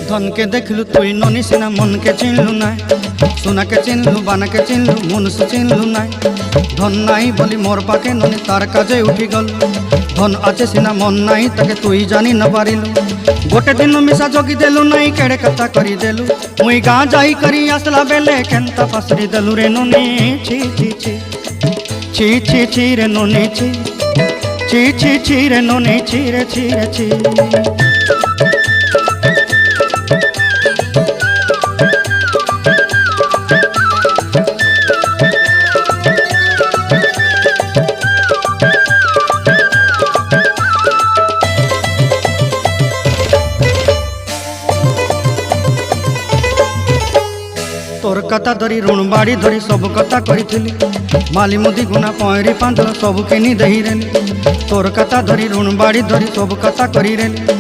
धन के देखलु तुई ननी सिना मन के चिन्हलु ना सोना के चिन्हलु बाना के चिन्हलु मनुष्य चिन्हलु ना धन नाई बोली मोर पाके ननी तार काजे उठी गल धन आचे सिना मन नाई ताके तुई जानी न पारिलु गोटे दिन मिसा जगी देलु नाई केड़े कथा करी देलु मुई गाँ जाई करी आसला बेले केंता पासरी देलु रे ननी छी छी छी छी छी छी रे ननी छी छी छी छी रे ननी छी रे छी रे छी। तोर कथा धरी ऋण बाड़ी धरी सब कथा करी माली मुदी गुना पहरी पांद सब किनी दही रेली तोर कथा धरी ऋण बाड़ी धरी सब कथा करी रेली।